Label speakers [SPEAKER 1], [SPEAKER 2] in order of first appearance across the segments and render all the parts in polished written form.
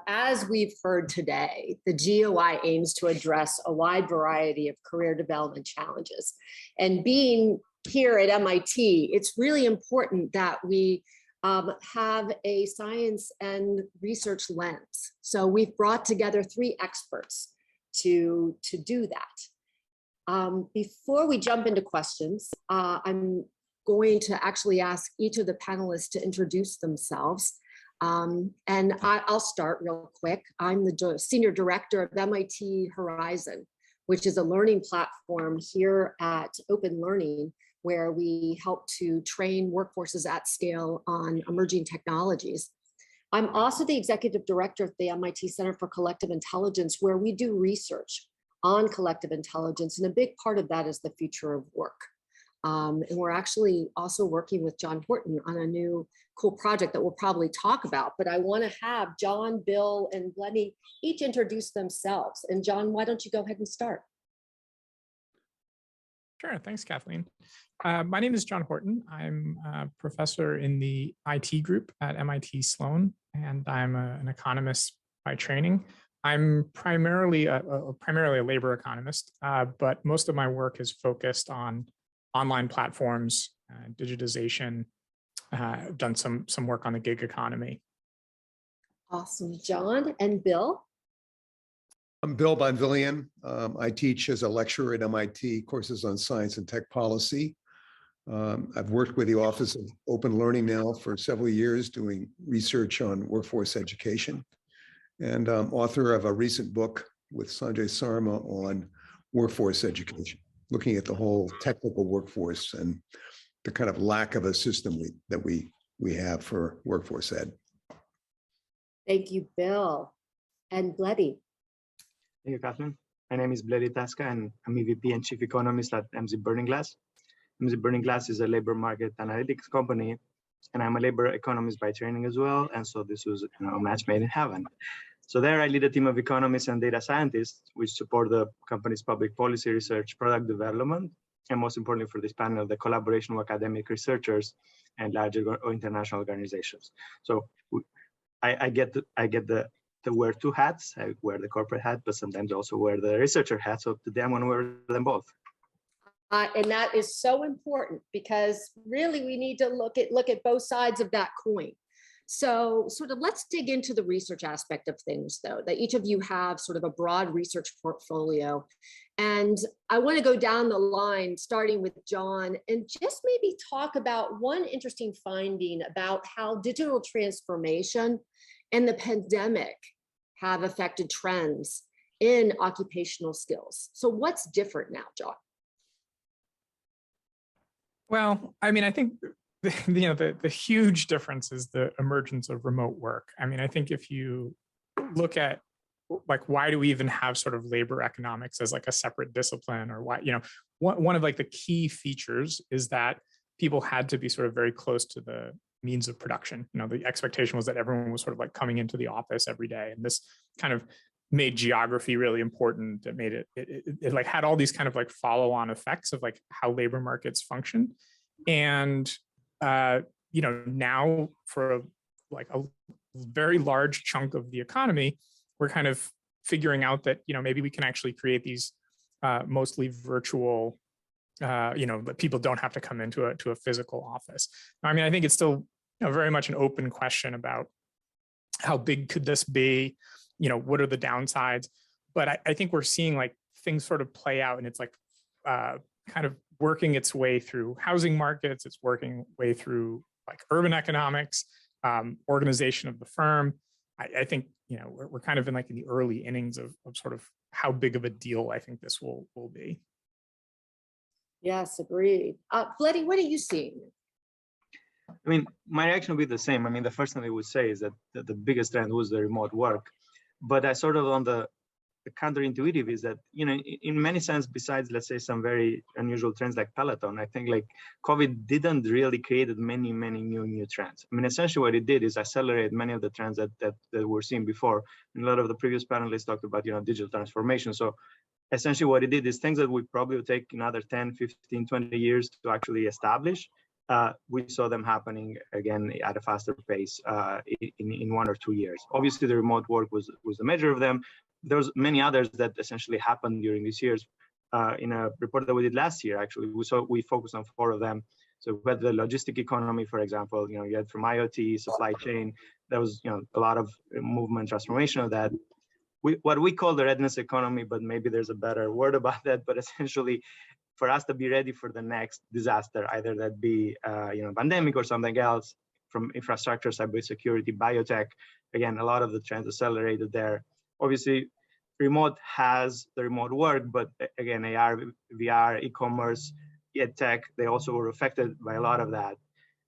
[SPEAKER 1] As we've heard today, the GOI aims to address a wide variety of career development challenges. And being here at MIT, it's really important that we have a science and research lens. So we've brought together 3 experts to do that. Before we jump into questions, I'm going to actually ask each of the panelists to introduce themselves. And I'll start real quick. I'm the Senior Director of MIT Horizon, which is a learning platform here at Open Learning, where we help to train workforces at scale on emerging technologies. I'm also the Executive Director of the MIT Center for Collective Intelligence, where we do research on collective intelligence, and a big part of that is the future of work. And we're actually also working with John Horton on a new cool project that we'll probably talk about, but I want to have John, Bill, and Bledi each introduce themselves. And John, why don't you go ahead and start?
[SPEAKER 2] Sure, thanks, Kathleen. My name is John Horton. I'm a professor in the IT group at MIT Sloan, and I'm an economist by training. I'm primarily a labor economist, but most of my work is focused on online platforms, digitization. I've done some work on the gig economy.
[SPEAKER 1] Awesome, John. And Bill?
[SPEAKER 3] I'm Bill Bonvillian. I teach as a lecturer at MIT courses on science and tech policy. I've worked with the Office of Open Learning now for several years doing research on workforce education, and author of a recent book with Sanjay Sarma on workforce education, looking at the whole technical workforce and the kind of lack of a system that we have for workforce ed.
[SPEAKER 1] Thank you, Bill. And Bledi.
[SPEAKER 4] Thank you, Kathleen. My name is Bledi Taska, and I'm EVP and Chief Economist at Emsi Burning Glass. Emsi Burning Glass is a labor market analytics company, and I'm a labor economist by training as well. And so this was a match made in heaven. So there I lead a team of economists and data scientists, which support the company's public policy research, product development, and most importantly for this panel, the collaboration of academic researchers and larger international organizations. So I get the wear 2 hats. I wear the corporate hat, but sometimes also wear the researcher hat. So today I'm going to wear them both.
[SPEAKER 1] And that is so important, because really we need to look at both sides of that coin. So sort of let's dig into the research aspect of things, though, that each of you have sort of a broad research portfolio. And I want to go down the line, starting with John, and just maybe talk about one interesting finding about how digital transformation and the pandemic have affected trends in occupational skills. So what's different now, John?
[SPEAKER 2] Well, I mean, I think the huge difference is the emergence of remote work. I mean, I think if you look at like, why do we even have sort of labor economics as like a separate discipline, or why, one of like the key features is that people had to be sort of very close to the means of production. The expectation was that everyone was sort of like coming into the office every day, and this kind of made geography really important. It made it like had all these kind of like follow-on effects of like how labor markets function. And now for a very large chunk of the economy, we're kind of figuring out that maybe we can actually create these mostly virtual, that people don't have to come into a physical office. I mean, I think it's still very much an open question about how big could this be. What are the downsides? But I think we're seeing like things sort of play out, and it's like kind of working its way through housing markets. It's working way through like urban economics, organization of the firm. I think we're kind of in like in the early innings of sort of how big of a deal I think this will be.
[SPEAKER 1] Yes, agreed. Bledi, what are you seeing?
[SPEAKER 4] I mean, my reaction would be the same. I mean, the first thing I would say is that the biggest trend was the remote work. But I sort of on the counterintuitive is that, in many sense, besides, let's say, some very unusual trends like Peloton, I think like COVID didn't really create many new trends. I mean, essentially what it did is accelerate many of the trends that we're seeing before. And a lot of the previous panelists talked about, digital transformation. So essentially what it did is things that would probably take another 10, 15, 20 years to actually establish we saw them happening again at a faster pace in 1 or 2 years. Obviously, the remote work was a measure of them. There's many others that essentially happened during these years. In a report that we did last year, actually, we focused on 4 of them. So we had the logistic economy, for example. You had from IoT, supply chain. There was a lot of movement, transformation of that. What we call the readiness economy, but maybe there's a better word about that. But essentially, for us to be ready for the next disaster, either that be pandemic or something else, from infrastructure, cybersecurity, biotech. Again, a lot of the trends accelerated there. Obviously, remote has the remote work, but again, AR, VR, e-commerce, tech, they also were affected by a lot of that.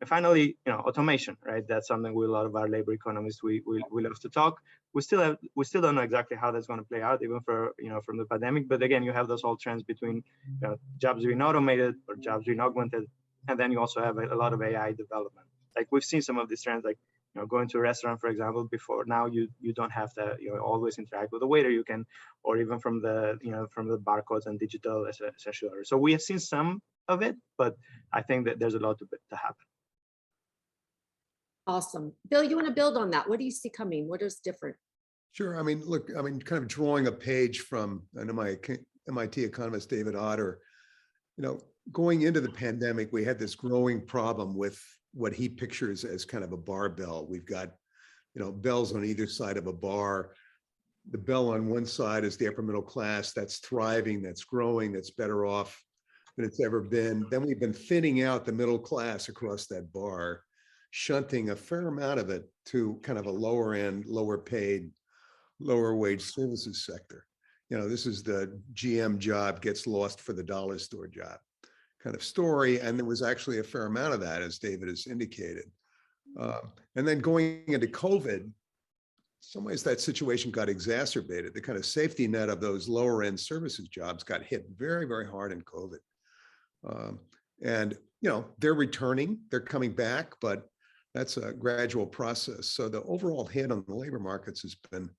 [SPEAKER 4] And finally, automation, right? That's something a lot of our labor economists we love to talk. We still don't know exactly how that's going to play out, even for from the pandemic. But again, you have those whole trends between jobs being automated or jobs being augmented, and then you also have a lot of AI development. Like we've seen some of these trends, like going to a restaurant, for example. Before now, you don't have to always interact with the waiter. You can, or even from the from the barcodes and digital essential orders. So we have seen some of it, but I think that there's a lot to happen.
[SPEAKER 1] Awesome. Bill, you want to build on that? What do you see coming? What is different?
[SPEAKER 3] Sure. Look, kind of drawing a page from an MIT economist, David Otter, going into the pandemic, we had this growing problem with what he pictures as kind of a barbell. We've got, bells on either side of a bar. The bell on one side is the upper middle class that's thriving, that's growing, that's better off than it's ever been. Then we've been thinning out the middle class across that bar, shunting a fair amount of it to kind of a lower end, lower paid, lower wage services sector. This is the GM job gets lost for the dollar store job kind of story. And there was actually a fair amount of that, as David has indicated. And then going into COVID, in some ways that situation got exacerbated. The kind of safety net of those lower end services jobs got hit very, very hard in COVID. And, they're returning, they're coming back, but that's a gradual process. So the overall hit on the labor markets has been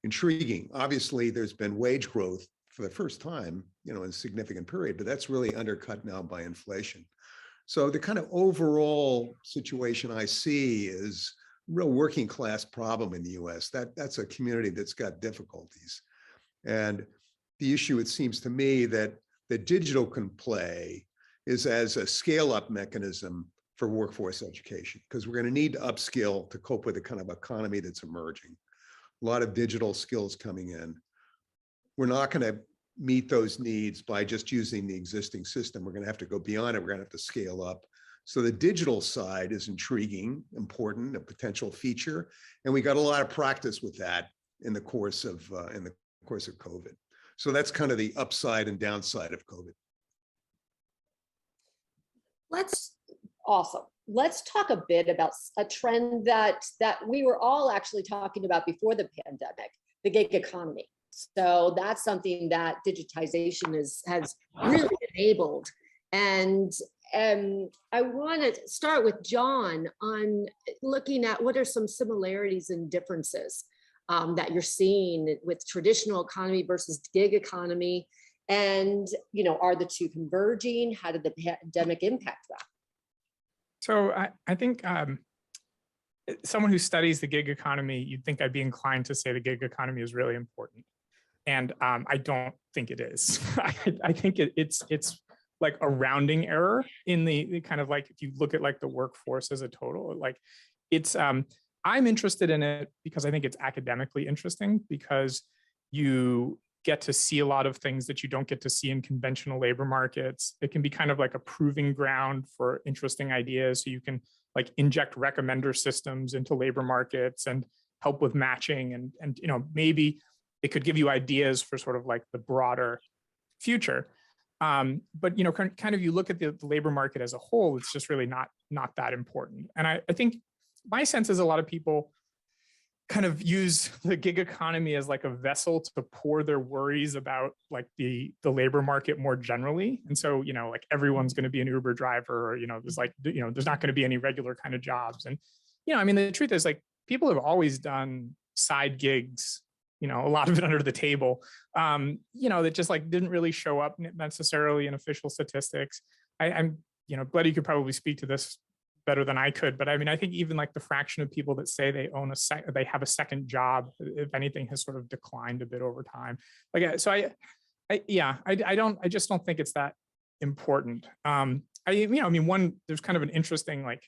[SPEAKER 3] intriguing. Obviously, there's been wage growth for the first time, in a significant period, but that's really undercut now by inflation. So the kind of overall situation I see is a real working class problem in the US. That's a community that's got difficulties. And the issue, it seems to me, that digital can play is as a scale-up mechanism for workforce education, because we're going to need to upskill to cope with the kind of economy that's emerging. A lot of digital skills coming in. We're not going to meet those needs by just using the existing system. We're going to have to go beyond it. We're going to have to scale up. So the digital side is intriguing, important, a potential feature, and we got a lot of practice with that in the course of COVID. So that's kind of the upside and downside of COVID.
[SPEAKER 1] Awesome. Let's talk a bit about a trend that we were all actually talking about before the pandemic, the gig economy. So that's something that digitization has really enabled. And I want to start with John on looking at what are some similarities and differences that you're seeing with traditional economy versus gig economy. And, are the two converging? How did the pandemic impact that?
[SPEAKER 2] So I think someone who studies the gig economy, you'd think I'd be inclined to say the gig economy is really important. And I don't think it is. I think it's like a rounding error in the kind of like, if you look at like the workforce as a total, like it's, I'm interested in it because I think it's academically interesting, because you get to see a lot of things that you don't get to see in conventional labor markets. It can be kind of like a proving ground for interesting ideas. So you can like inject recommender systems into labor markets and help with matching. And maybe it could give you ideas for sort of like the broader future. But kind of you look at the labor market as a whole, it's just really not that important. And I think my sense is a lot of people kind of use the gig economy as like a vessel to pour their worries about like the labor market more generally. And so, like everyone's going to be an Uber driver, or, there's like, there's not going to be any regular kind of jobs. And, the truth is like people have always done side gigs, a lot of it under the table, that just like didn't really show up necessarily in official statistics. I'm Bledi could probably speak to this better than I could, but I mean, I think even like the fraction of people that say they own they have a second job, if anything, has sort of declined a bit over time. Like, so I just don't think it's that important. There's kind of an interesting like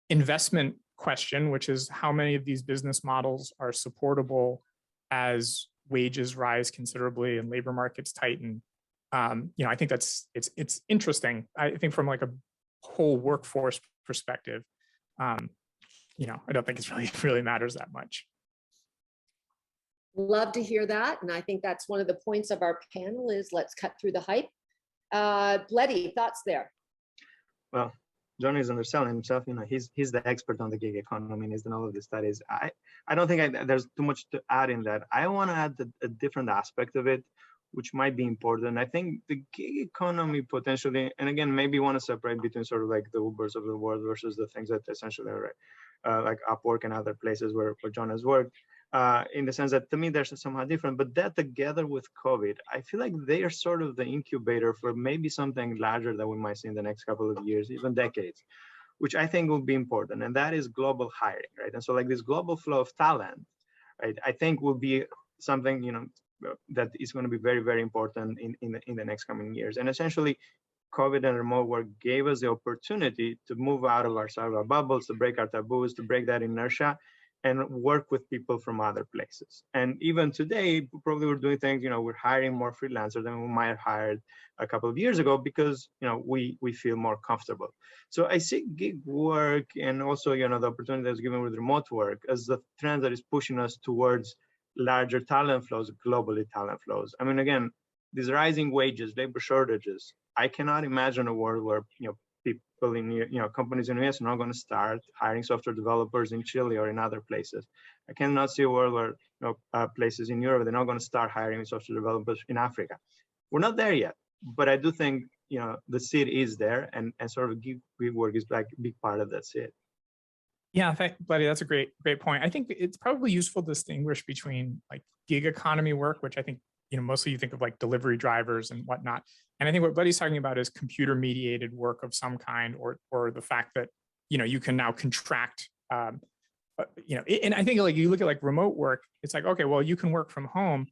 [SPEAKER 2] investment question, which is how many of these business models are supportable as wages rise considerably and labor markets tighten. I think it's interesting. I think from like a whole workforce perspective, I don't think it's really matters that much.
[SPEAKER 1] Love to hear that. And I think that's one of the points of our panel is let's cut through the hype. Bledi, thoughts there?
[SPEAKER 4] Well, John is underselling himself. He's the expert on the gig economy and he's done all of the studies. I don't think there's too much to add in that. I want to add a different aspect of it, which might be important. I think the gig economy potentially, and again, maybe want to separate between sort of like the Ubers of the world versus the things that essentially are like Upwork and other places where John has worked, in the sense that to me, they're somehow different, but that together with COVID, I feel like they are sort of the incubator for maybe something larger that we might see in the next couple of years, even decades, which I think will be important. And that is global hiring, right? And so like this global flow of talent, right, I think will be something, that is going to be very, very important in the next coming years. And essentially, COVID and remote work gave us the opportunity to move out of our bubbles, to break our taboos, to break that inertia, and work with people from other places. And even today, probably we're doing things, we're hiring more freelancers than we might have hired a couple of years ago because, we feel more comfortable. So I see gig work and also, the opportunity that's given with remote work as the trend that is pushing us towards larger talent flows, globally talent flows. I mean, again, these rising wages, labor shortages, I cannot imagine a world where, people in, companies in the US are not going to start hiring software developers in Chile or in other places. I cannot see a world where, places in Europe, they're not going to start hiring software developers in Africa. We're not there yet, but I do think, the seed is there and sort of gig work is like a big part of that seed.
[SPEAKER 2] Yeah, Bledi, that's a great point. I think it's probably useful to distinguish between like gig economy work, which I think, mostly you think of like delivery drivers and whatnot. And I think what Bledi's talking about is computer mediated work of some kind, or the fact that, you can now contract, and I think like you look at like remote work, it's like, okay, well, you can work from home.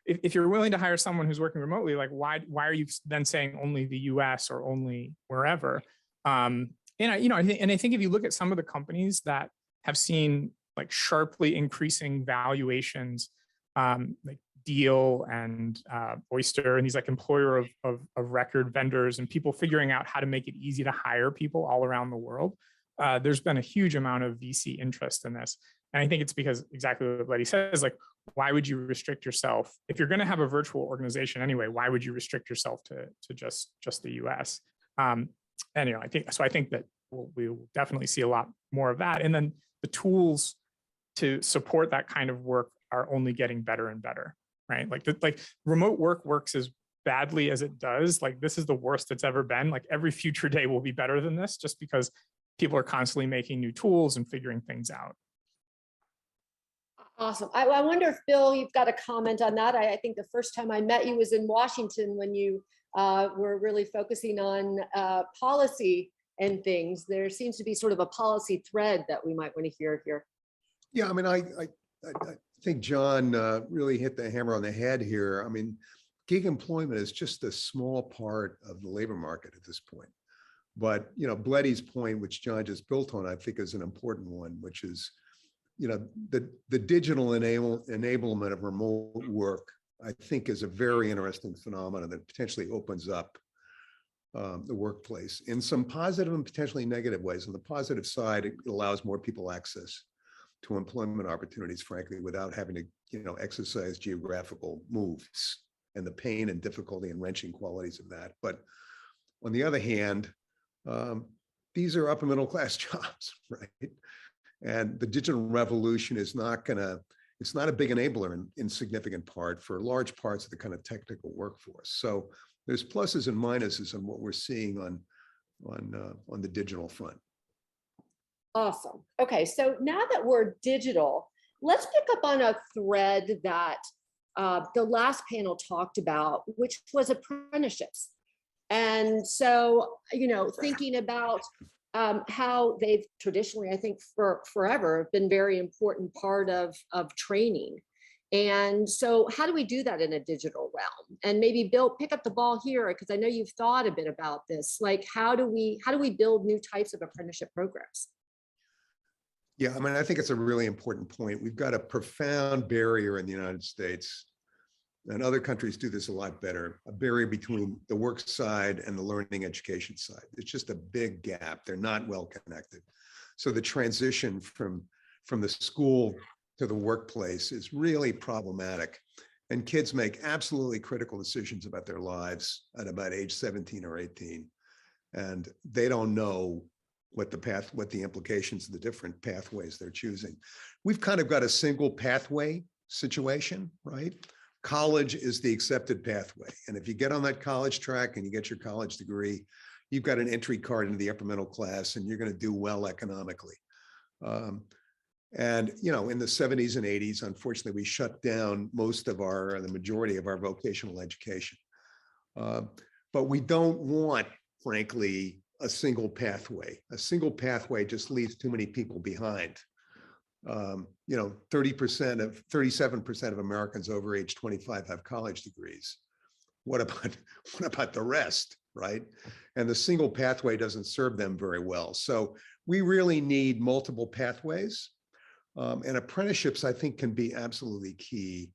[SPEAKER 2] If you're willing to hire someone who's working remotely, like why are you then saying only the US or only wherever? And I think if you look at some of the companies that have seen like sharply increasing valuations, like Deal and Oyster and these like employer of record vendors and people figuring out how to make it easy to hire people all around the world, there's been a huge amount of VC interest in this. And I think it's because exactly what Bledi says, like, why would you restrict yourself? If you're going to have a virtual organization anyway, why would you restrict yourself to just the US? And I think that we will definitely see a lot more of that. And then the tools to support that kind of work are only getting better and better, right? Like remote work works as badly as it does. Like this is the worst it's ever been. Like every future day will be better than this, just because people are constantly making new tools and figuring things out.
[SPEAKER 1] Awesome. I wonder if, Bill, you've got a comment on that. I think the first time I met you was in Washington when you were really focusing on policy and things. There seems to be sort of a policy thread that we might want to hear here.
[SPEAKER 3] Yeah, I mean, I think John really hit the hammer on the head here. I mean, gig employment is just a small part of the labor market at this point. But, Bledi's point, which John just built on, I think is an important one, which is, the digital enablement of remote work, I think, is a very interesting phenomenon that potentially opens up the workplace in some positive and potentially negative ways. On the positive side, it allows more people access to employment opportunities, frankly, without having to, exercise geographical moves and the pain and difficulty and wrenching qualities of that. But on the other hand, these are upper middle class jobs, right? And the digital revolution is it's not a big enabler in significant part for large parts of the kind of technical workforce. So there's pluses and minuses on what we're seeing on the digital front.
[SPEAKER 1] Awesome. Okay, so now that we're digital, let's pick up on a thread that the last panel talked about, which was apprenticeships. And so, thinking about how they've traditionally, I think for forever, been very important part of training. And so how do we do that in a digital realm? And maybe Bill, pick up the ball here, because I know you've thought a bit about this. Like, how do we build new types of apprenticeship programs?
[SPEAKER 3] Yeah, I mean, I think it's a really important point. We've got a profound barrier in the United States, and other countries do this a lot better, a barrier between the work side and the learning education side. It's just a big gap. They're not well connected. So the transition from the school to the workplace is really problematic. And kids make absolutely critical decisions about their lives at about age 17 or 18. And they don't know what the implications of the different pathways they're choosing. We've kind of got a single pathway situation, right? College is the accepted pathway. And if you get on that college track and you get your college degree, you've got an entry card into the upper middle class and you're going to do well economically. And, in the 70s and 80s, unfortunately, we shut down the majority of our vocational education. But we don't want, frankly, a single pathway. A single pathway just leaves too many people behind. 37% of Americans over age 25 have college degrees. What about the rest, right? And the single pathway doesn't serve them very well. So we really need multiple pathways. And apprenticeships, I think, can be absolutely key.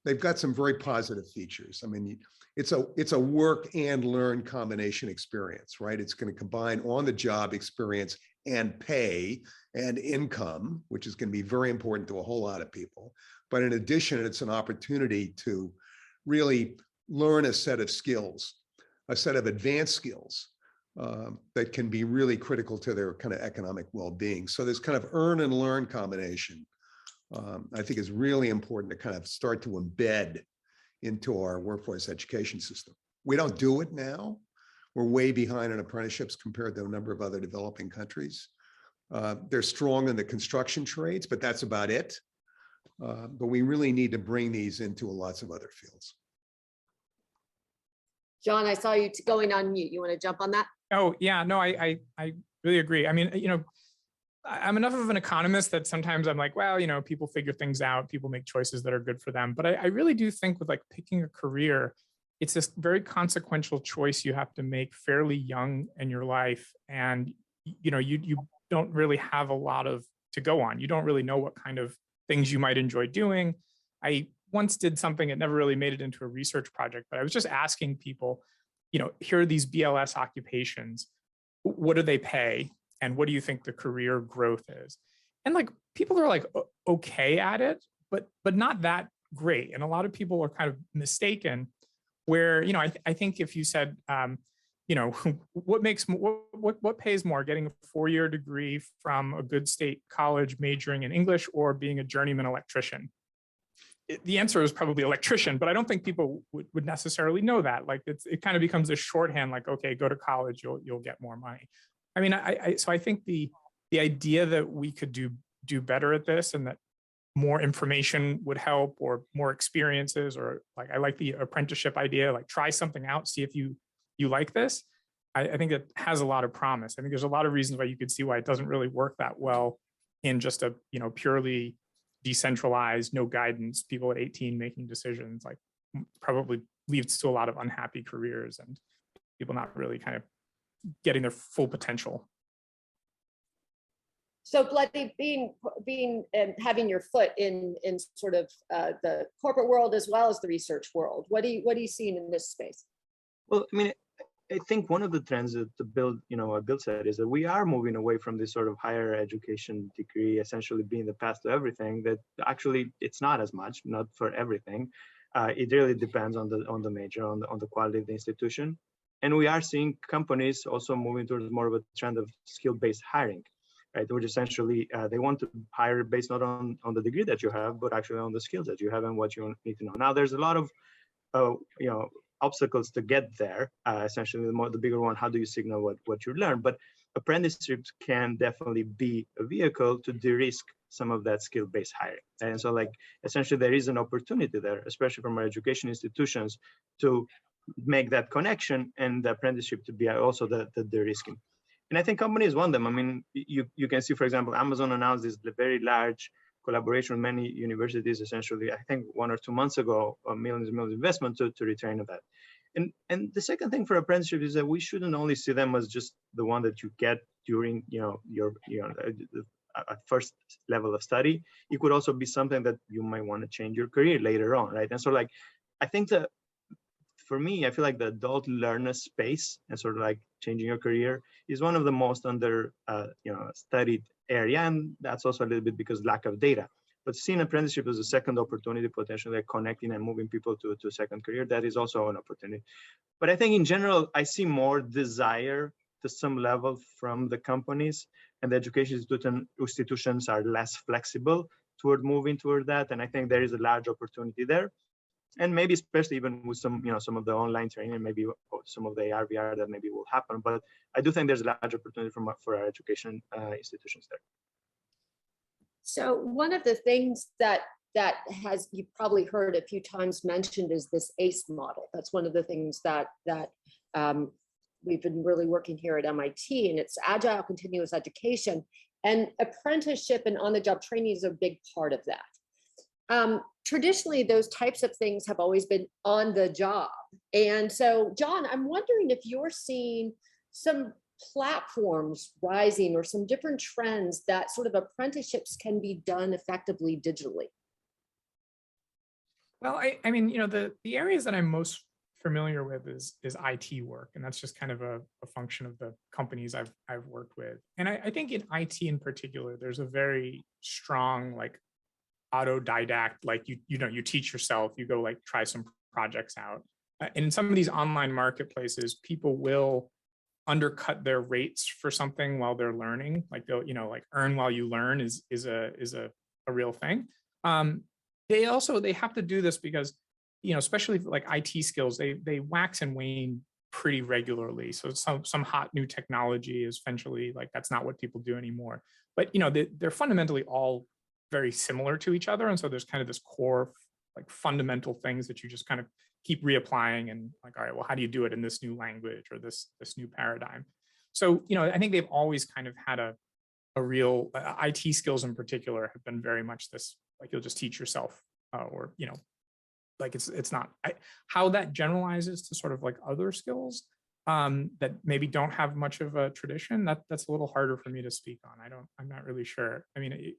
[SPEAKER 3] They've got some very positive features. I mean, it's a work and learn combination experience, right? It's going to combine on-the-job experience and pay and income, which is going to be very important to a whole lot of people. But in addition, it's an opportunity to really learn a set of skills, a set of advanced skills that can be really critical to their kind of economic well-being. So this kind of earn and learn combination, I think, is really important to kind of start to embed into our workforce education system. We don't do it now. We're way behind in apprenticeships compared to a number of other developing countries. They're strong in the construction trades, but that's about it. But we really need to bring these into lots of other fields.
[SPEAKER 1] John, I saw you going on mute. You want to jump on that?
[SPEAKER 2] Oh, yeah, no, I really agree. I mean, I'm enough of an economist that sometimes I'm like, well, people figure things out, people make choices that are good for them. But I really do think with like picking a career, it's this very consequential choice you have to make fairly young in your life. And, you don't really have a lot to go on. You don't really know what kind of things you might enjoy doing. I once did something that never really made it into a research project, but I was just asking people, here are these BLS occupations. What do they pay? And what do you think the career growth is? And like, people are like, okay at it, but not that great. And a lot of people are kind of mistaken where, I think if you said, what pays more, getting a 4-year degree from a good state college majoring in English or being a journeyman electrician? The answer is probably electrician, but I don't think people would necessarily know that. Like it kind of becomes a shorthand, like, okay, go to college, you'll get more money. I mean, so I think the idea that we could do better at this and that more information would help, or more experiences, or like, I like the apprenticeship idea, like try something out, see if you like this. I think it has a lot of promise. I think there's a lot of reasons why you could see why it doesn't really work that well in just a, purely decentralized, no guidance, people at 18 making decisions, like probably leads to a lot of unhappy careers and people not really kind of getting their full potential.
[SPEAKER 1] So Bledi, being having your foot in sort of the corporate world as well as the research world, what are you seeing in this space?
[SPEAKER 4] Well, I mean, I think one of the trends that Bill said is that we are moving away from this sort of higher education degree essentially being the path to everything. That actually it's not as much, not for everything. It really depends on the major, on the quality of the institution. And we are seeing companies also moving towards more of a trend of skill-based hiring, right? Which essentially they want to hire based not on the degree that you have, but actually on the skills that you have and what you need to know. Now, there's a lot of obstacles to get there. Essentially, the bigger one, how do you signal what you learn? But apprenticeships can definitely be a vehicle to de-risk some of that skill-based hiring. And so, like, essentially, there is an opportunity there, especially from our education institutions, to make that connection, and the apprenticeship to be also the de-risking. And I think companies want them. I mean, you can see, for example, Amazon announced this very large collaboration with many universities, essentially, I think 1 or 2 months ago, millions of investment to return to that. And the second thing for apprenticeship is that we shouldn't only see them as just the one that you get during, your at first level of study. It could also be something that you might want to change your career later on, right? And so, like, I think that for me, I feel like the adult learner space and sort of like changing your career is one of the most under studied area, and that's also a little bit because lack of data. But seeing apprenticeship as a second opportunity, potentially like connecting and moving people to a second career, that is also an opportunity. But I think in general, I see more desire to some level from the companies, and the education institutions are less flexible toward moving toward that. And I think there is a large opportunity there. And maybe especially even with some, some of the online training, maybe some of the AR, VR that maybe will happen. But I do think there's a large opportunity for our education institutions there.
[SPEAKER 1] So one of the things that has, you've probably heard a few times mentioned, is this ACE model. That's one of the things that we've been really working here at MIT, and it's agile continuous education. And apprenticeship and on-the-job training is a big part of that. Traditionally, those types of things have always been on the job. And so, John, I'm wondering if you're seeing some platforms rising or some different trends that sort of apprenticeships can be done effectively digitally.
[SPEAKER 2] Well, I mean, the areas that I'm most familiar with is IT work, and that's just kind of a function of the companies I've worked with. And I think in IT in particular, there's a very strong like autodidact, like you teach yourself, you go like try some projects out. And in some of these online marketplaces, people will undercut their rates for something while they're learning. Like they'll, like earn while you learn is a real thing. They have to do this because, especially like IT skills, they wax and wane pretty regularly. So some hot new technology is eventually like, that's not what people do anymore. But, they're fundamentally all very similar to each other. And so there's kind of this core, like fundamental things that you just kind of keep reapplying and like, all right, well, how do you do it in this new language or this new paradigm? So, I think they've always kind of had a real IT skills in particular have been very much this, like you'll just teach yourself or, like it's not how that generalizes to sort of like other skills that maybe don't have much of a tradition. That's a little harder for me to speak on. I'm not really sure. I mean,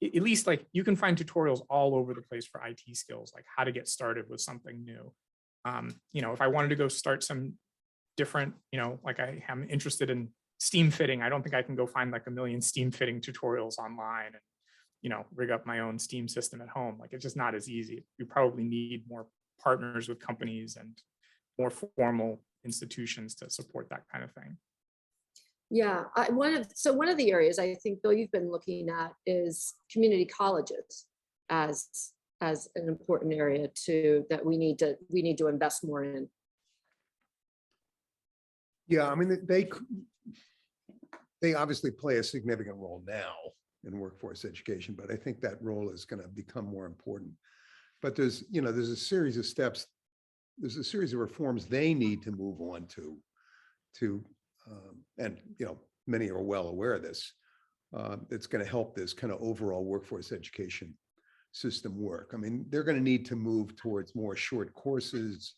[SPEAKER 2] at least like you can find tutorials all over the place for IT skills, like how to get started with something new. If I wanted to go start some different, like I am interested in steam fitting, I don't think I can go find like a million steam fitting tutorials online and, rig up my own steam system at home. Like it's just not as easy. You probably need more partners with companies and more formal institutions to support that kind of thing.
[SPEAKER 1] Yeah, one of the areas I think, Bill, you've been looking at is community colleges as an important area that we need to invest more in.
[SPEAKER 3] Yeah, I mean, they obviously play a significant role now in workforce education, but I think that role is going to become more important. But there's a series of steps, there's a series of reforms they need to move on to and many are well aware of this. It's going to help this kind of overall workforce education system work. I mean, they're going to need to move towards more short courses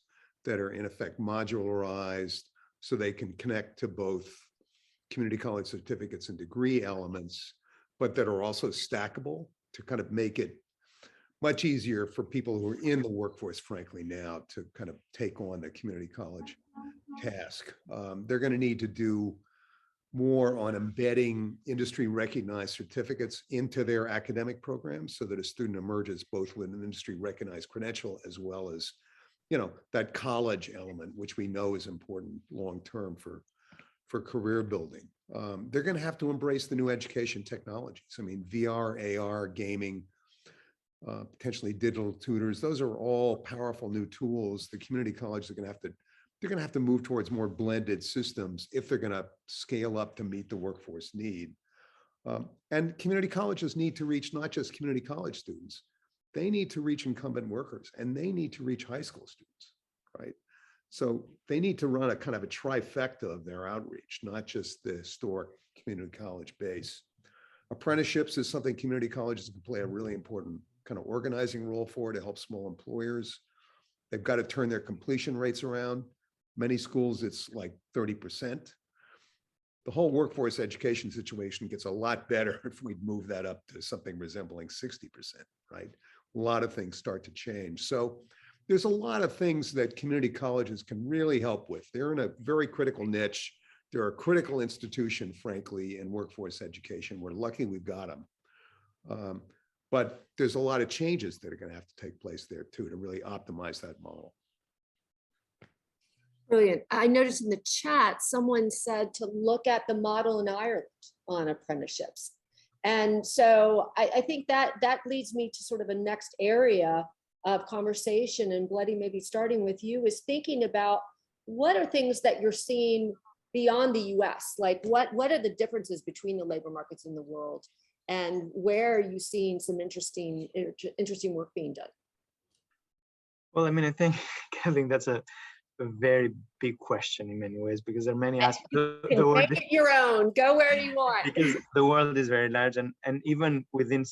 [SPEAKER 3] that are in effect modularized, so they can connect to both community college certificates and degree elements, but that are also stackable to kind of make it much easier for people who are in the workforce, frankly, now to kind of take on the community college task. They're going to need to do more on embedding industry recognized certificates into their academic programs so that a student emerges both with an industry recognized credential as well as, that college element, which we know is important long-term for career building. They're going to have to embrace the new education technologies. I mean, VR, AR, gaming, potentially digital tutors, those are all powerful new tools. The community colleges are going to have to move towards more blended systems if they're going to scale up to meet the workforce need. And community colleges need to reach not just community college students, they need to reach incumbent workers, and they need to reach high school students, right? So they need to run a kind of a trifecta of their outreach, not just the historic community college base. Apprenticeships is something community colleges can play a really important kind of organizing role for to help small employers. They've got to turn their completion rates around. Many schools, it's like 30%. The whole workforce education situation gets a lot better if we move that up to something resembling 60%, right? A lot of things start to change. So there's a lot of things that community colleges can really help with. They're in a very critical niche. They're a critical institution, frankly, in workforce education. We're lucky we've got them. But there's a lot of changes that are going to have to take place there too to really optimize that model.
[SPEAKER 1] Brilliant. I noticed in the chat, someone said to look at the model in Ireland on apprenticeships. And so I think that leads me to sort of a next area of conversation, and Bledi, maybe starting with you, is thinking about what are things that you're seeing beyond the US? Like what are the differences between the labor markets in the world, and where are you seeing some interesting work being done?
[SPEAKER 4] Well, I mean, I think that's a very big question in many ways, because there are many aspects of the world.
[SPEAKER 1] Make it your own. Go where you want.
[SPEAKER 4] Because the world is very large, and even within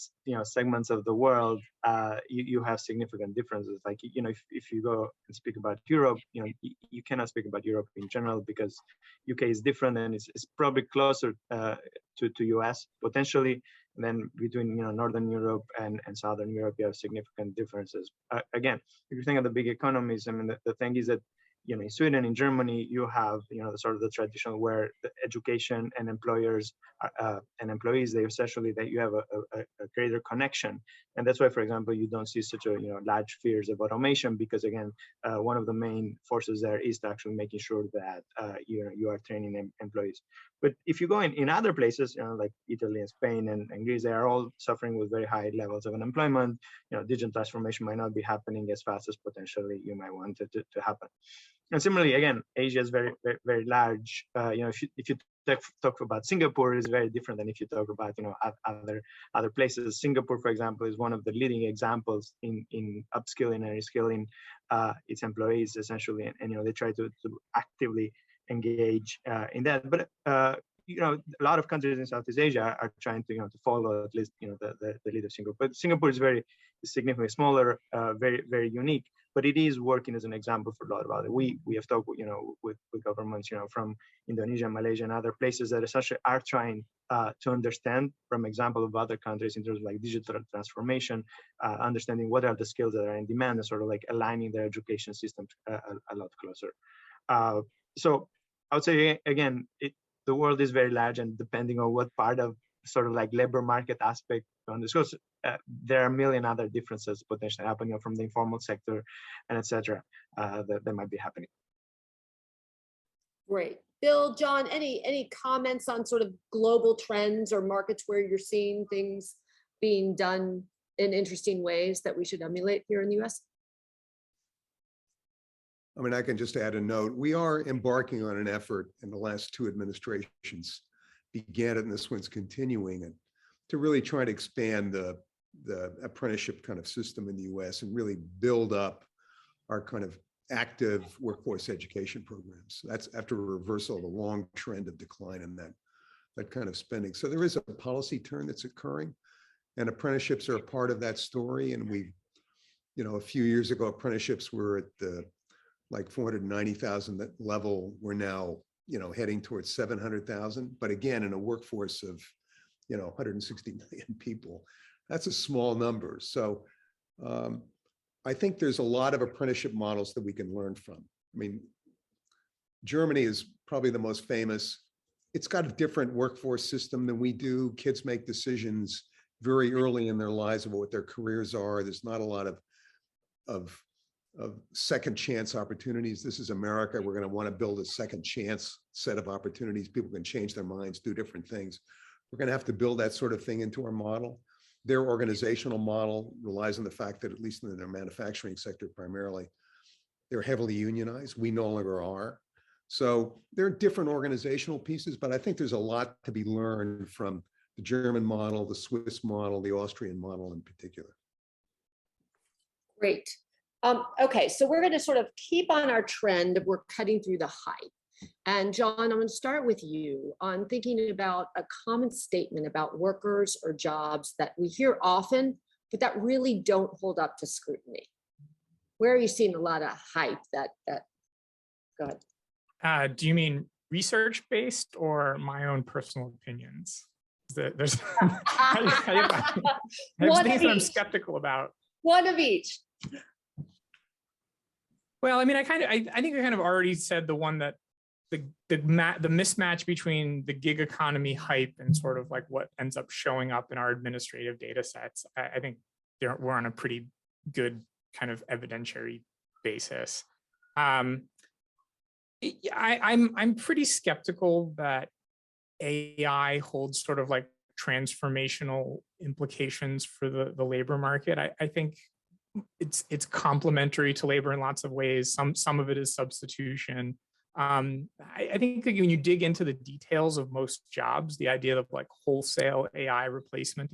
[SPEAKER 4] segments of the world, you have significant differences. Like if you go and speak about Europe, you cannot speak about Europe in general, because UK is different, and it's probably closer to US potentially. And then between Northern Europe and Southern Europe, you have significant differences. Again, if you think of the big economies, I mean, the thing is that in Sweden, in Germany, you have the sort of the traditional where the education and employers and employees, they essentially that you have a greater connection, and that's why, for example, you don't see such a large fears of automation, because again, one of the main forces there is to actually making sure that you are training employees. But if you go in other places, like Italy and Spain and Greece, they are all suffering with very high levels of unemployment. Digital transformation might not be happening as fast as potentially you might want it to happen. And similarly, again, Asia is very, very, very large. If you talk about Singapore, is very different than if you talk about other places. Singapore, for example, is one of the leading examples in upskilling and reskilling its employees essentially, and they try to actively engage in that. But a lot of countries in Southeast Asia are trying to follow at least the lead of Singapore. But Singapore is very significantly smaller, very, very unique. But it is working as an example for a lot of other. We have talked with governments from Indonesia, Malaysia, and other places that essentially are trying to understand from example of other countries in terms of like digital transformation, understanding what are the skills that are in demand, and sort of like aligning their education systems a lot closer. So I would say again, the world is very large, and depending on what part of sort of like labor market aspect on this goes, there are a million other differences potentially happening from the informal sector and etc. that might be happening.
[SPEAKER 1] Great. Bill, John, any comments on sort of global trends or markets where you're seeing things being done in interesting ways that we should emulate here in the US?
[SPEAKER 3] I mean, I can just add a note. We are embarking on an effort in the last two administrations, began it and this one's continuing, and to really try to expand the apprenticeship kind of system in the US and really build up our kind of active workforce education programs. That's after a reversal of a long trend of decline in that kind of spending. So there is a policy turn that's occurring, and apprenticeships are a part of that story. And we, a few years ago, apprenticeships were at the like 490,000 level. We're now, heading towards 700,000. But again, in a workforce of, 160 million people, that's a small number. So I think there's a lot of apprenticeship models that we can learn from. I mean, Germany is probably the most famous. It's got a different workforce system than we do. Kids make decisions very early in their lives about what their careers are. There's not a lot of second chance opportunities. This is America. We're going to want to build a second chance set of opportunities. People can change their minds, do different things. We're going to have to build that sort of thing into our model. Their organizational model relies on the fact that, at least in their manufacturing sector primarily, they're heavily unionized. We no longer are. So there are different organizational pieces, but I think there's a lot to be learned from the German model, the Swiss model, the Austrian model in particular.
[SPEAKER 1] Great. Okay, so we're going to sort of keep on our trend of we're cutting through the hype. And John, I'm going to start with you on thinking about a common statement about workers or jobs that we hear often, but that really don't hold up to scrutiny. Where are you seeing a lot of hype that go ahead.
[SPEAKER 2] Do you mean research-based or my own personal opinions? There's I have things that I'm skeptical about.
[SPEAKER 1] One of each.
[SPEAKER 2] Well, I mean, I think I kind of already said the one that the mismatch between the gig economy hype and sort of like what ends up showing up in our administrative data sets. I think we're on a pretty good kind of evidentiary basis. I'm pretty skeptical that AI holds sort of like transformational implications for the labor market. I think it's complementary to labor in lots of ways. Some of it is substitution. I think that when you dig into the details of most jobs, the idea of like wholesale AI replacement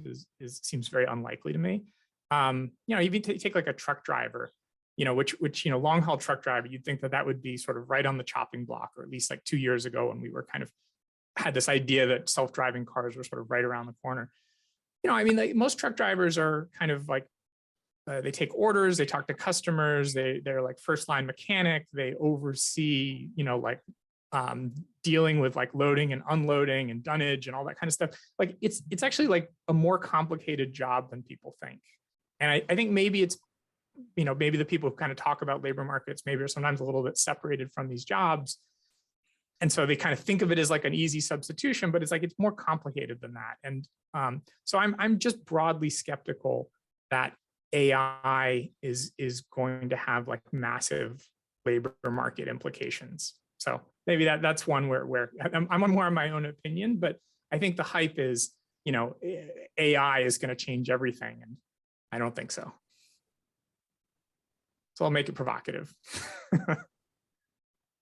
[SPEAKER 2] seems very unlikely to me. Even take like a truck driver, which long haul truck driver, you'd think that would be sort of right on the chopping block, or at least like 2 years ago when we were kind of had this idea that self-driving cars were sort of right around the corner. Like most truck drivers are kind of like, they take orders, they talk to customers, they're like first line mechanic, they oversee, dealing with like loading and unloading and dunnage and all that kind of stuff. Like it's actually like a more complicated job than people think. And I think maybe it's, maybe the people who kind of talk about labor markets maybe are sometimes a little bit separated from these jobs. And so they kind of think of it as like an easy substitution, but it's like, it's more complicated than that. And so I'm just broadly skeptical that AI is going to have like massive labor market implications. So maybe that's one where I'm more on my own opinion, but I think the hype is, AI is going to change everything. And I don't think so. So I'll make it provocative.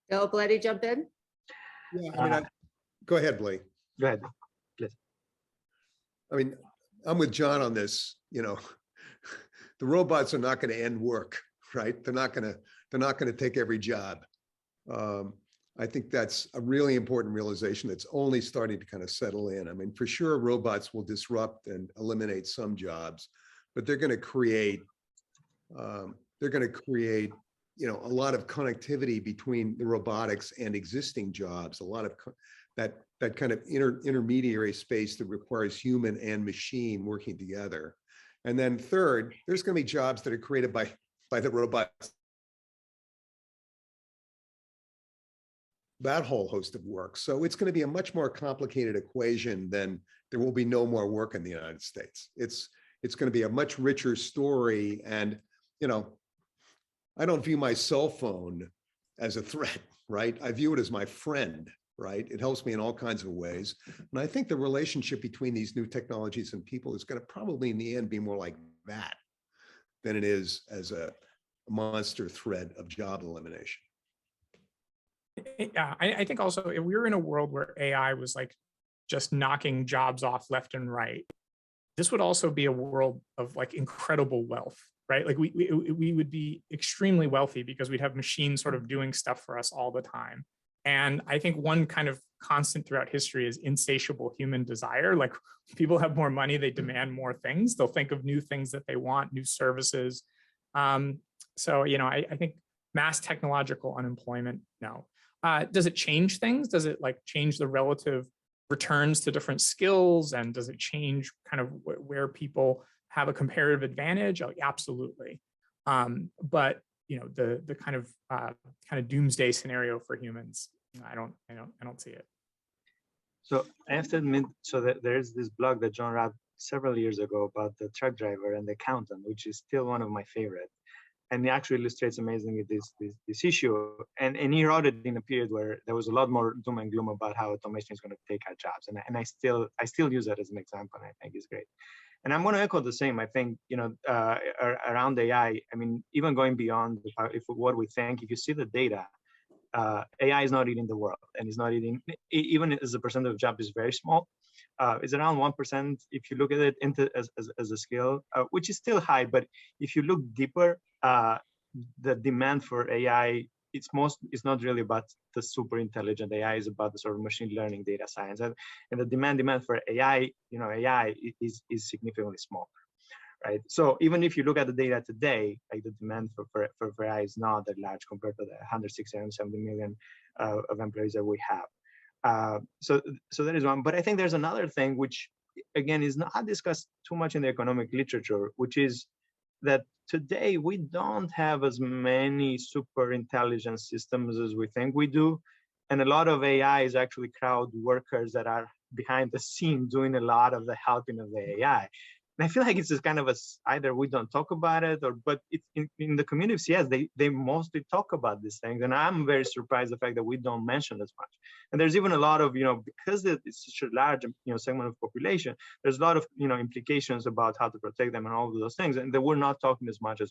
[SPEAKER 1] Bill, Bledi, jump in.
[SPEAKER 3] Yeah, go ahead, Blake.
[SPEAKER 4] Go ahead, please.
[SPEAKER 3] I'm with John on this. The robots are not going to end work, right? They're not going to take every job. I think that's a really important realization that's only starting to kind of settle in. For sure, robots will disrupt and eliminate some jobs, but they're going to create a lot of connectivity between the robotics and existing jobs, a lot of that kind of intermediary space that requires human and machine working together. And then third, there's going to be jobs that are created by the robots. That whole host of work. So it's going to be a much more complicated equation than there will be no more work in the United States. It's going to be a much richer story. And, I don't view my cell phone as a threat, right? I view it as my friend, right? It helps me in all kinds of ways. And I think the relationship between these new technologies and people is going to probably in the end be more like that than it is as a monster threat of job elimination.
[SPEAKER 2] Yeah, I think also if we were in a world where AI was like just knocking jobs off left and right, this would also be a world of like incredible wealth, right? Like we would be extremely wealthy because we'd have machines sort of doing stuff for us all the time. And I think one kind of constant throughout history is insatiable human desire. Like people have more money, they demand more things. They'll think of new things that they want, new services. So, I think mass technological unemployment, no. Does it change things? Does it like change the relative returns to different skills? And does it change kind of where people have a comparative advantage? Oh, absolutely. But the kind of doomsday scenario for humans, I don't see it.
[SPEAKER 4] So I have to admit, so that there's this blog that John wrote several years ago about the truck driver and the accountant, which is still one of my favorite. And he actually illustrates amazingly this issue. And he wrote it in a period where there was a lot more doom and gloom about how automation is going to take our jobs. And I still use that as an example, and I think it's great. And I'm going to echo the same. I think, around AI, even going beyond what we think, if you see the data, AI is not eating the world, and it's not eating, even as a percent of job is very small. It's around 1% if you look at it as a scale, which is still high. But if you look deeper, the demand for AI, it's not really about the super intelligent AI, is about the sort of machine learning data science. And the demand for AI, AI is significantly smaller. Right. So even if you look at the data today, like the demand for AI is not that large compared to the 160 and 70 million of employees that we have. So that is one. But I think there's another thing which, again, is not discussed too much in the economic literature, which is that today we don't have as many super intelligent systems as we think we do. And a lot of AI is actually crowd workers that are behind the scene doing a lot of the helping of the AI. And I feel like it's just kind of either we don't talk about it, but it's in the community of CS, they mostly talk about these things. And I'm very surprised the fact that we don't mention as much. And there's even a lot of, because it's such a large, segment of population, there's a lot of, implications about how to protect them and all of those things. And they were not talking as much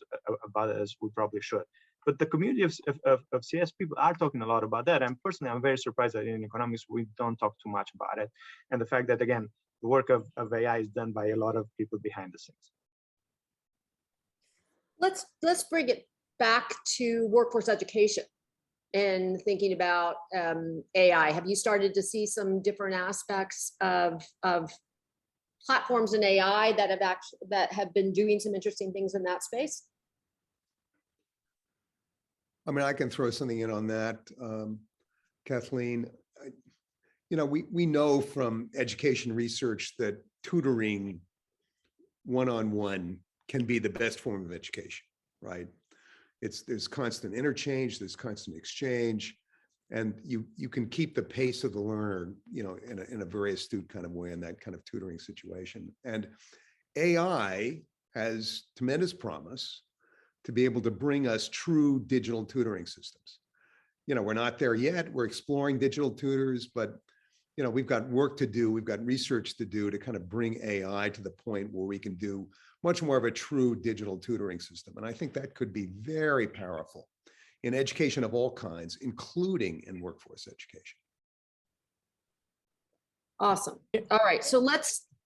[SPEAKER 4] about it as we probably should. But the community of CS people are talking a lot about that. And personally, I'm very surprised that in economics, we don't talk too much about it. And the fact that, again, the work of AI is done by a lot of people behind the scenes.
[SPEAKER 1] Let's bring it back to workforce education and thinking about AI. Have you started to see some different aspects of platforms in AI that have been doing some interesting things in that space?
[SPEAKER 3] I mean, I can throw something in on that, Kathleen. We know from education research that tutoring one-on-one can be the best form of education, right? There's constant interchange, there's constant exchange, and you can keep the pace of the learner, in a very astute kind of way in that kind of tutoring situation. And AI has tremendous promise to be able to bring us true digital tutoring systems. We're not there yet. We're exploring digital tutors, but we've got work to do. We've got research to do to kind of bring AI to the point where we can do much more of a true digital tutoring system. And I think that could be very powerful in education of all kinds, including in workforce education.
[SPEAKER 1] Awesome. All right. So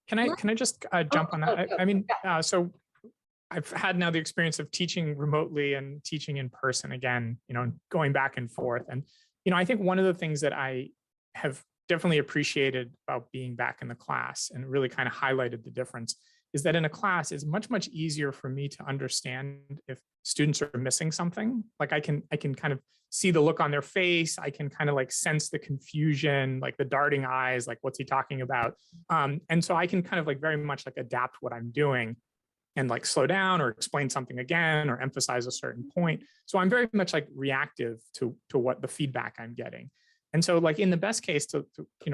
[SPEAKER 2] Can I just jump on that? So I've had now the experience of teaching remotely and teaching in person again, going back and forth. And, I think one of the things that I have definitely appreciated about being back in the class and really kind of highlighted the difference is that in a class it's much easier for me to understand if students are missing something. Like I can kind of see the look on their face. I can kind of like sense the confusion, like the darting eyes, like what's he talking about? And so I can kind of like very much like adapt what I'm doing and like slow down or explain something again or emphasize a certain point. So I'm very much like reactive to what the feedback I'm getting. And so like in the best case to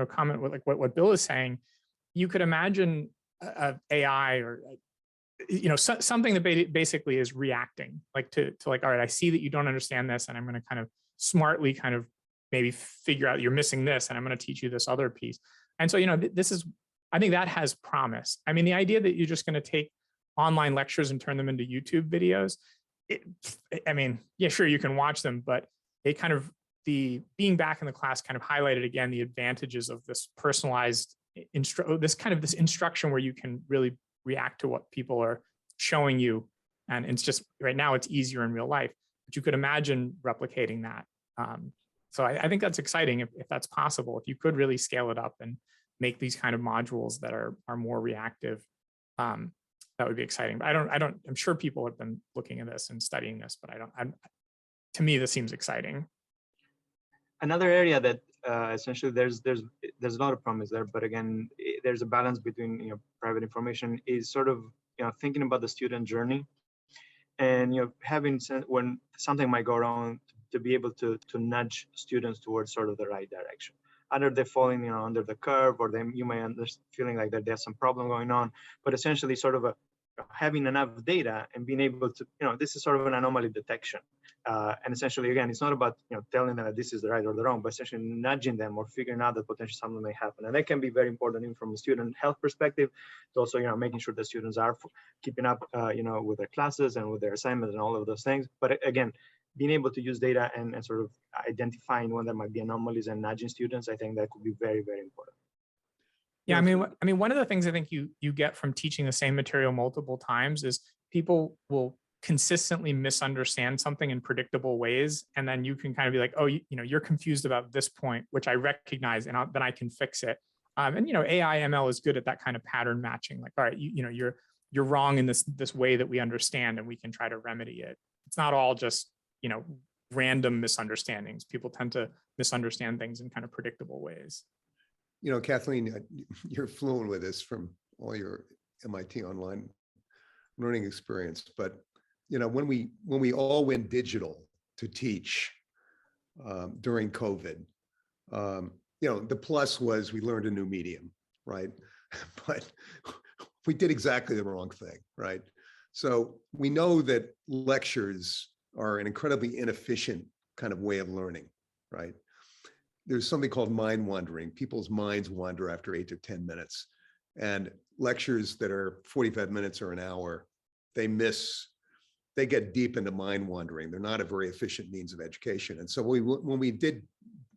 [SPEAKER 2] comment with like what Bill is saying, you could imagine AI or something that basically is reacting like to like, all right, I see that you don't understand this and I'm going to kind of smartly kind of maybe figure out you're missing this and I'm going to teach you this other piece. And so, I think that has promise. I mean, the idea that you're just going to take online lectures and turn them into YouTube videos, yeah, sure, you can watch them, but it kind of, being back in the class kind of highlighted again the advantages of this personalized this instruction where you can really react to what people are showing you. And it's just right now it's easier in real life, but you could imagine replicating that. So I think that's exciting if that's possible, if you could really scale it up and make these kind of modules that are more reactive. That would be exciting. But I'm sure people have been looking at this and studying this, but to me, this seems exciting.
[SPEAKER 4] Another area that essentially there's a lot of promise there, but again, there's a balance between private information is sort of thinking about the student journey, and having when something might go wrong to be able to nudge students towards sort of the right direction. Either they're falling under the curve, or you may feeling like that there's some problem going on, but essentially sort of having enough data and being able to this is sort of an anomaly detection. And essentially, again, it's not about telling them that this is the right or the wrong, but essentially nudging them or figuring out that potentially something may happen. And that can be very important even from a student health perspective, to also making sure that students are keeping up with their classes and with their assignments and all of those things. But again, being able to use data and sort of identifying when there might be anomalies and nudging students, I think that could be very, very important.
[SPEAKER 2] Yeah, I mean, one of the things I think you get from teaching the same material multiple times is people will consistently misunderstand something in predictable ways, and then you can kind of be like, oh, you're confused about this point, which I recognize, and then I can fix it. And AI ML is good at that kind of pattern matching. Like, all right, you're wrong in this way that we understand, and we can try to remedy it. It's not all just random misunderstandings. People tend to misunderstand things in kind of predictable ways.
[SPEAKER 3] Kathleen, you're fluent with this from all your MIT online learning experience, but when we all went digital to teach during COVID, the plus was we learned a new medium, right? But we did exactly the wrong thing, right? So we know that lectures are an incredibly inefficient kind of way of learning, right? There's something called mind wandering. People's minds wander after 8 to 10 minutes. And lectures that are 45 minutes or an hour, they get deep into mind wandering. They're not a very efficient means of education. And so when we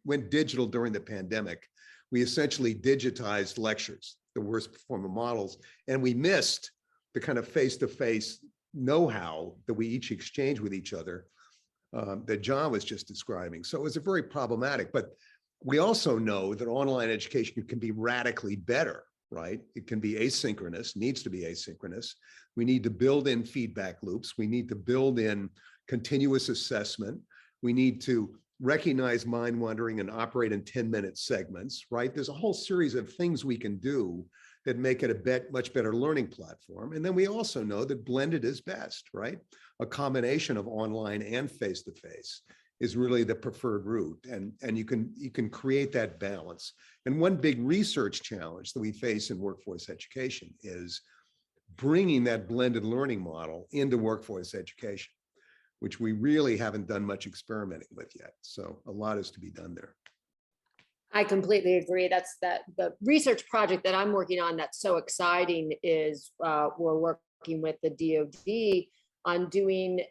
[SPEAKER 3] went digital during the pandemic, we essentially digitized lectures, the worst performing models, and we missed the kind of face-to-face know-how that we each exchange with each other that John was just describing. So it was very problematic, but we also know that online education can be radically better, right? It can be asynchronous, needs to be asynchronous. We need to build in feedback loops. We need to build in continuous assessment. We need to recognize mind wandering and operate in 10-minute segments, right? There's a whole series of things we can do that make it a much better learning platform. And then we also know that blended is best, right? A combination of online and face-to-face is really the preferred route. And you can create that balance. And one big research challenge that we face in workforce education is bringing that blended learning model into workforce education, which we really haven't done much experimenting with yet. So a lot is to be done there.
[SPEAKER 1] I completely agree. The research project that I'm working on that's so exciting is we're working with the DoD on doing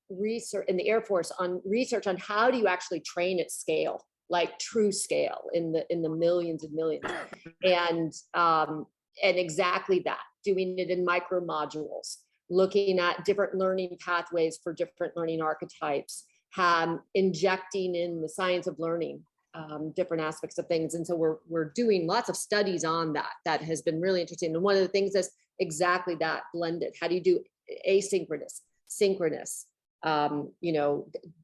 [SPEAKER 1] research in the Air Force on research on how do you actually train at scale, like true scale in the millions and millions, and exactly that, doing it in micro modules, looking at different learning pathways for different learning archetypes, injecting in the science of learning, different aspects of things. And so we're doing lots of studies on that has been really interesting. And one of the things is exactly that, blended. How do you do asynchronous, synchronous,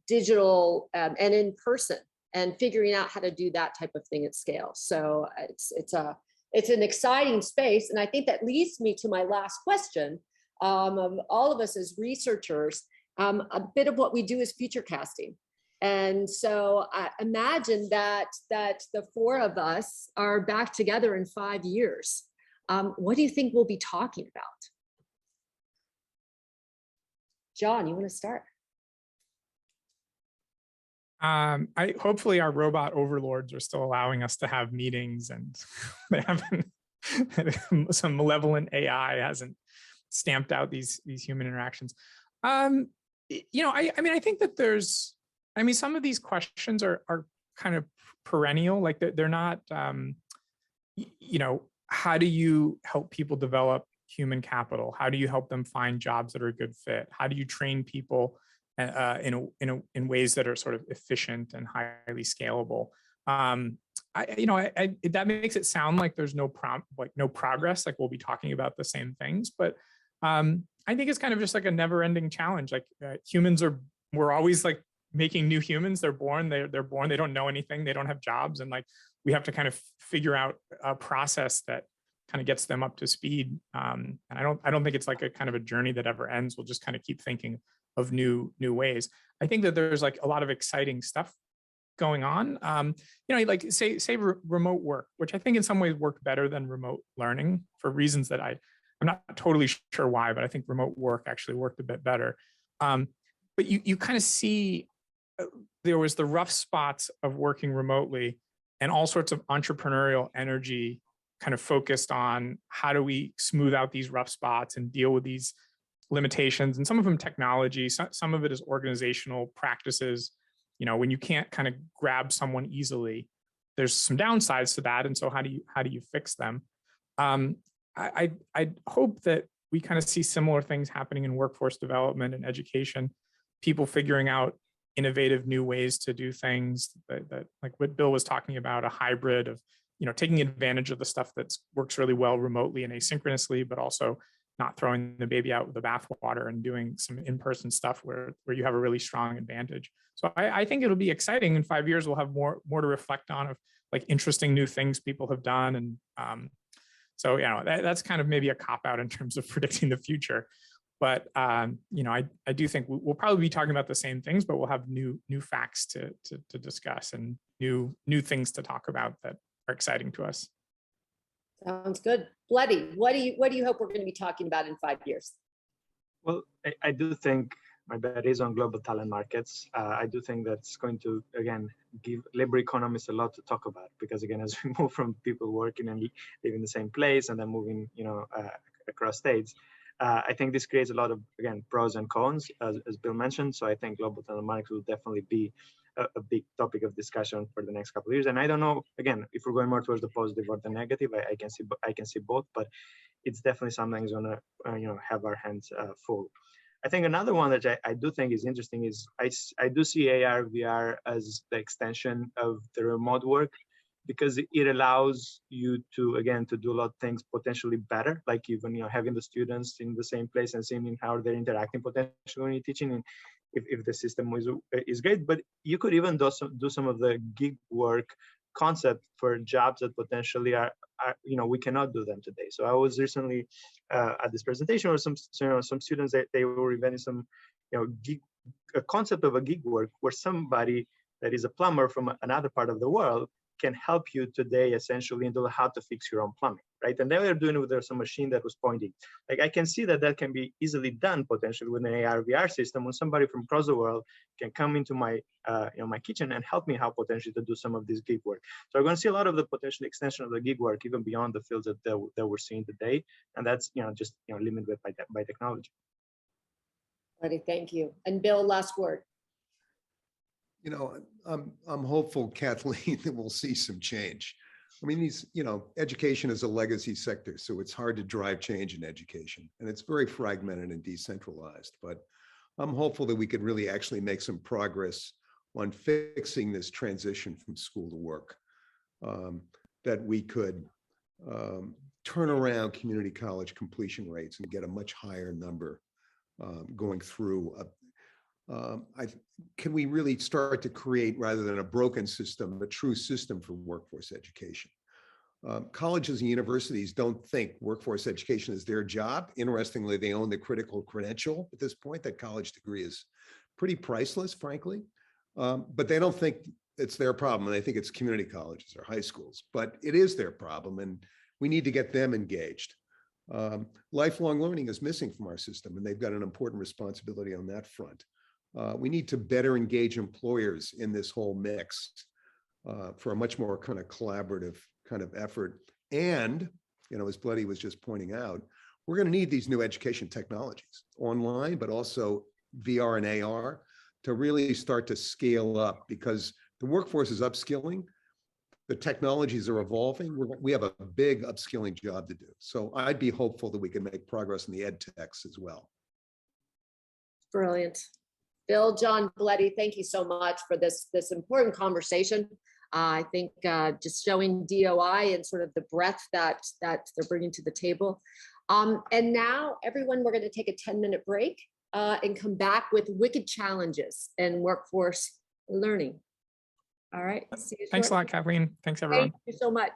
[SPEAKER 1] digital, and in person, and figuring out how to do that type of thing at scale. So it's an exciting space. And I think that leads me to my last question. Of all of us as researchers, a bit of what we do is future casting. And so I imagine that the four of us are back together in 5 years. What do you think we'll be talking about? John, you want to start?
[SPEAKER 2] Hopefully our robot overlords are still allowing us to have meetings, and they haven't, some malevolent AI hasn't stamped out these human interactions. I think that there's, some of these questions are kind of perennial, like they're not, how do you help people develop human capital? How do you help them find jobs that are a good fit? How do you train people in ways that are sort of efficient and highly scalable? That makes it sound like there's no progress, like we'll be talking about the same things, but I think it's kind of just like a never-ending challenge. Like we're always like making new humans. They're born, they don't know anything, they don't have jobs, and like we have to kind of figure out a process that kind of gets them up to speed. And I don't think it's like a kind of a journey that ever ends. We'll just kind of keep thinking of new ways. I think that there's like a lot of exciting stuff going on. Like say remote work, which I think in some ways work better than remote learning for reasons that I'm not totally sure why, but I think remote work actually worked a bit better. But you kind of see there was the rough spots of working remotely and all sorts of entrepreneurial energy kind of focused on how do we smooth out these rough spots and deal with these limitations, and some of them technology, some of it is organizational practices. When you can't kind of grab someone easily, there's some downsides to that. And so how do you fix them? I hope that we kind of see similar things happening in workforce development and education, people figuring out innovative new ways to do things that like what Bill was talking about, a hybrid of, taking advantage of the stuff that works really well remotely and asynchronously, but also not throwing the baby out with the bathwater and doing some in-person stuff where you have a really strong advantage. So I think it'll be exciting. In 5 years, we'll have more to reflect on of like interesting new things people have done. And so, that's kind of maybe a cop-out in terms of predicting the future. But, I do think we'll probably be talking about the same things, but we'll have new facts to discuss and new things to talk about that are exciting to us.
[SPEAKER 1] Sounds good. Bledi, what do you hope we're going to be talking about in 5 years?
[SPEAKER 4] Well, I do think my bet is on global talent markets. I do think that's going to, again, give labor economists a lot to talk about, because again, as we move from people working and living in the same place and then moving, across states, I think this creates a lot of, again, pros and cons, as Bill mentioned. So I think global talent markets will definitely be a big topic of discussion for the next couple of years. And I don't know, again, if we're going more towards the positive or the negative. I can see both, but it's definitely something that's going to, have our hands full. I think another one that I do think is interesting is I do see AR, VR as the extension of the remote work, because it allows you to, again, to do a lot of things potentially better, like even, having the students in the same place and seeing how they're interacting potentially when you're teaching, and if the system is great. But you could even do some of the gig work concept for jobs that potentially are we cannot do them today. So I was recently at this presentation where some students, they were inventing some a concept of a gig work where somebody that is a plumber from another part of the world can help you today essentially into how to fix your own plumbing, right? And they were doing it with some machine that was pointing. Like I can see that can be easily done potentially with an AR VR system, when somebody from across the world can come into my my kitchen and help me how potentially to do some of this gig work. So we're going to see a lot of the potential extension of the gig work even beyond the fields that we're seeing today, and that's just limited by technology.
[SPEAKER 1] Bledi, thank you. And Bill, last word.
[SPEAKER 3] I'm hopeful, Kathleen, that we'll see some change. I mean, education is a legacy sector, so it's hard to drive change in education, and it's very fragmented and decentralized. But I'm hopeful that we could really actually make some progress on fixing this transition from school to work, that we could turn around community college completion rates and get a much higher number going through can we really start to create, rather than a broken system, a true system for workforce education? Colleges and universities don't think workforce education is their job. Interestingly, they own the critical credential at this point. That college degree is pretty priceless, frankly, but they don't think it's their problem. And they think it's community colleges or high schools, but it is their problem, and we need to get them engaged. Lifelong learning is missing from our system, and they've got an important responsibility on that front. We need to better engage employers in this whole mix for a much more kind of collaborative kind of effort. And, as Bledi was just pointing out, we're going to need these new education technologies online, but also VR and AR to really start to scale up, because the workforce is upskilling. The technologies are evolving. We have a big upskilling job to do. So I'd be hopeful that we can make progress in the ed techs as well.
[SPEAKER 1] Brilliant. Bill, John, Bledi, thank you so much for this important conversation. I think just showing DOI and sort of the breadth that they're bringing to the table. And now, everyone, we're going to take a 10-minute break and come back with wicked challenges and workforce learning. All right. See you
[SPEAKER 2] Thanks a
[SPEAKER 1] shortly.
[SPEAKER 2] lot, Kathleen. Thanks, everyone.
[SPEAKER 1] Thank you so much.